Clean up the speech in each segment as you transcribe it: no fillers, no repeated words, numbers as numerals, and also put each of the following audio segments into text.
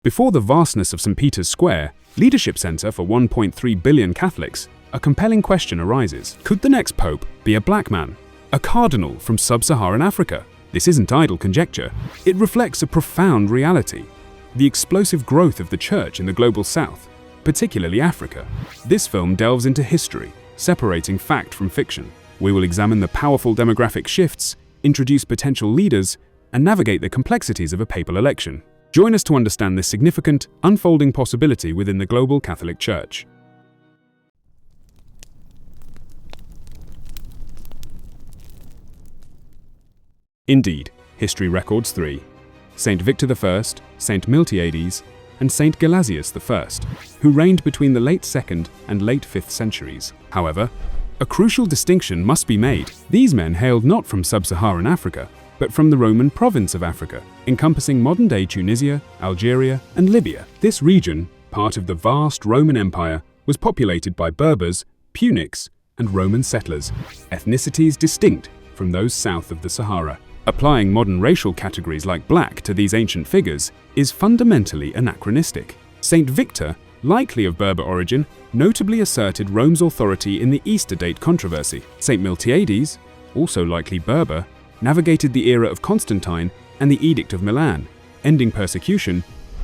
Before the vastness of St. Peter's Square, leadership center for 1.3 billion Catholics, a compelling question arises. Could the next pope be a black man? A cardinal from Sub-Saharan Africa? This isn't idle conjecture. It reflects a profound reality: the explosive growth of the Church in the global South, particularly Africa. This film delves into history, separating fact from fiction. We will examine the powerful demographic shifts, introduce potential leaders, and navigate the complexities of a papal election. Join us to understand this significant, unfolding possibility within the global Catholic Church. Indeed, history records three: Saint Victor I, Saint Miltiades, and Saint Gelasius I, who reigned between the late 2nd and late 5th centuries. However, a crucial distinction must be made. These men hailed not from Sub-Saharan Africa, but from the Roman province of Africa, encompassing modern-day Tunisia, Algeria, and Libya. This region, part of the vast Roman Empire, was populated by Berbers, Punics, and Roman settlers, ethnicities distinct from those south of the Sahara. Applying modern racial categories like black to these ancient figures is fundamentally anachronistic. Saint Victor, likely of Berber origin, notably asserted Rome's authority in the Easter date controversy. Saint Miltiades, also likely Berber, navigated the era of Constantine and the Edict of Milan, ending persecution,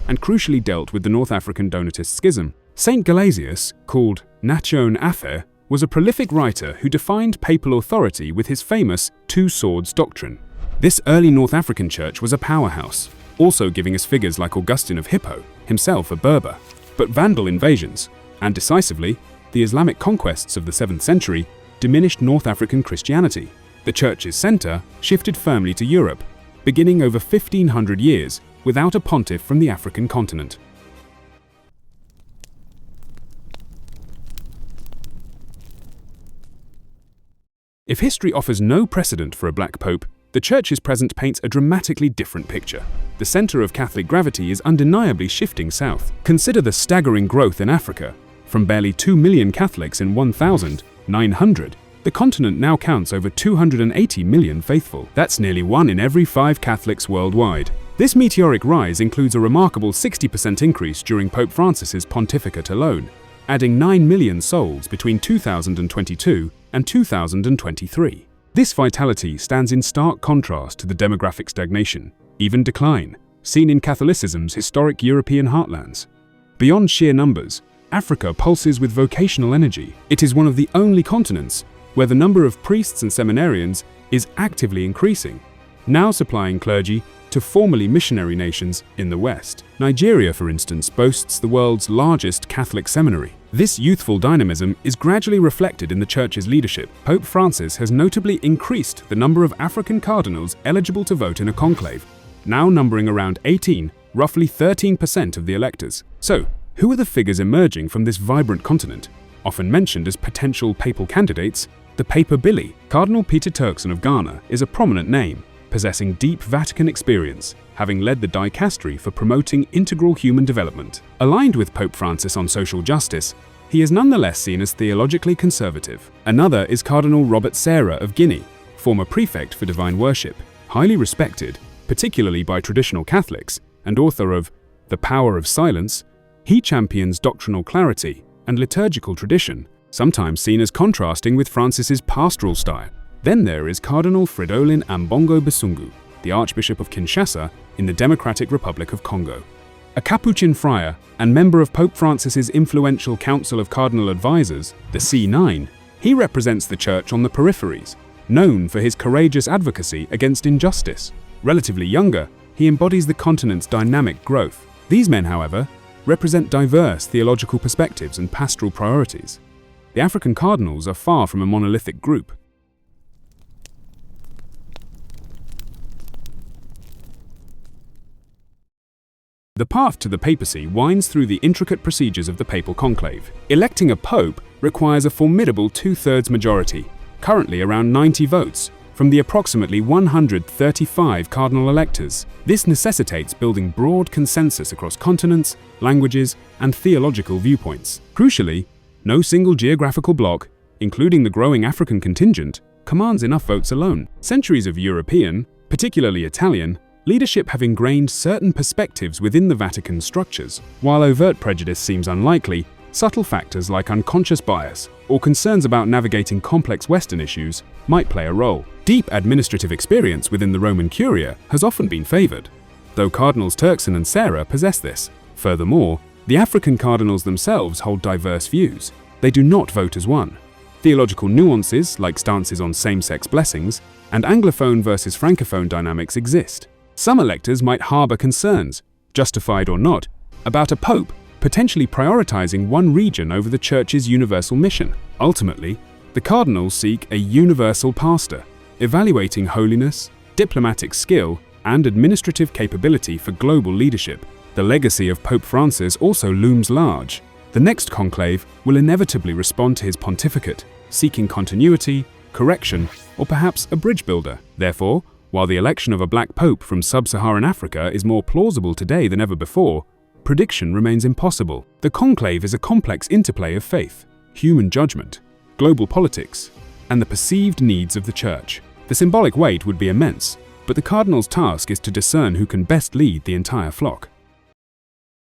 and crucially dealt with the North African Donatist schism. Saint Gelasius, called Nachon Afer, was a prolific writer who defined papal authority with his famous Two Swords doctrine. This early North African church was a powerhouse, also giving us figures like Augustine of Hippo, himself a Berber. But Vandal invasions, and decisively, the Islamic conquests of the 7th century, diminished North African Christianity. The church's center shifted firmly to Europe, beginning over 1,500 years without a pontiff from the African continent. If history offers no precedent for a black pope, the Church's present paints a dramatically different picture. The center of Catholic gravity is undeniably shifting south. Consider the staggering growth in Africa. From barely 2 million Catholics in 1900, the continent now counts over 280 million faithful. That's nearly 1 in every 5 Catholics worldwide. This meteoric rise includes a remarkable 60% increase during Pope Francis's pontificate alone, adding 9 million souls between 2022 and 2023. This vitality stands in stark contrast to the demographic stagnation, even decline, seen in Catholicism's historic European heartlands. Beyond sheer numbers, Africa pulses with vocational energy. It is one of the only continents where the number of priests and seminarians is actively increasing, now supplying clergy to formerly missionary nations in the West. Nigeria, for instance, boasts the world's largest Catholic seminary. This youthful dynamism is gradually reflected in the Church's leadership. Pope Francis has notably increased the number of African cardinals eligible to vote in a conclave, now numbering around 18, roughly 13% of the electors. So, who are the figures emerging from this vibrant continent? Often mentioned as potential papal candidates, the Papabili. Cardinal Peter Turkson of Ghana is a prominent name, possessing deep Vatican experience, having led the dicastery for promoting integral human development. Aligned with Pope Francis on social justice, he is nonetheless seen as theologically conservative. Another is Cardinal Robert Sarah of Guinea, former prefect for divine worship, highly respected, particularly by traditional Catholics, and author of The Power of Silence. He champions doctrinal clarity and liturgical tradition, sometimes seen as contrasting with Francis's pastoral style. Then there is Cardinal Fridolin Ambongo Basungu, the Archbishop of Kinshasa in the Democratic Republic of Congo. A Capuchin friar and member of Pope Francis's influential Council of Cardinal Advisors, the C9, he represents the Church on the peripheries, known for his courageous advocacy against injustice. Relatively younger, he embodies the continent's dynamic growth. These men, however, represent diverse theological perspectives and pastoral priorities. The African cardinals are far from a monolithic group. The path to the papacy winds through the intricate procedures of the papal conclave. Electing a pope requires a formidable 2/3 majority, currently around 90 votes, from the approximately 135 cardinal electors. This necessitates building broad consensus across continents, languages, and theological viewpoints. Crucially, no single geographical bloc, including the growing African contingent, commands enough votes alone. Centuries of European, particularly Italian, leadership have ingrained certain perspectives within the Vatican structures. While overt prejudice seems unlikely, subtle factors like unconscious bias or concerns about navigating complex Western issues might play a role. Deep administrative experience within the Roman Curia has often been favored, though Cardinals Turkson and Serra possess this. Furthermore, the African cardinals themselves hold diverse views. They do not vote as one. Theological nuances, like stances on same-sex blessings, and Anglophone versus Francophone dynamics exist. Some electors might harbor concerns, justified or not, about a pope potentially prioritizing one region over the Church's universal mission. Ultimately, the cardinals seek a universal pastor, evaluating holiness, diplomatic skill, and administrative capability for global leadership. The legacy of Pope Francis also looms large. The next conclave will inevitably respond to his pontificate, seeking continuity, correction, or perhaps a bridge builder. Therefore, while the election of a black pope from Sub-Saharan Africa is more plausible today than ever before, prediction remains impossible. The conclave is a complex interplay of faith, human judgment, global politics, and the perceived needs of the Church. The symbolic weight would be immense, but the cardinal's task is to discern who can best lead the entire flock.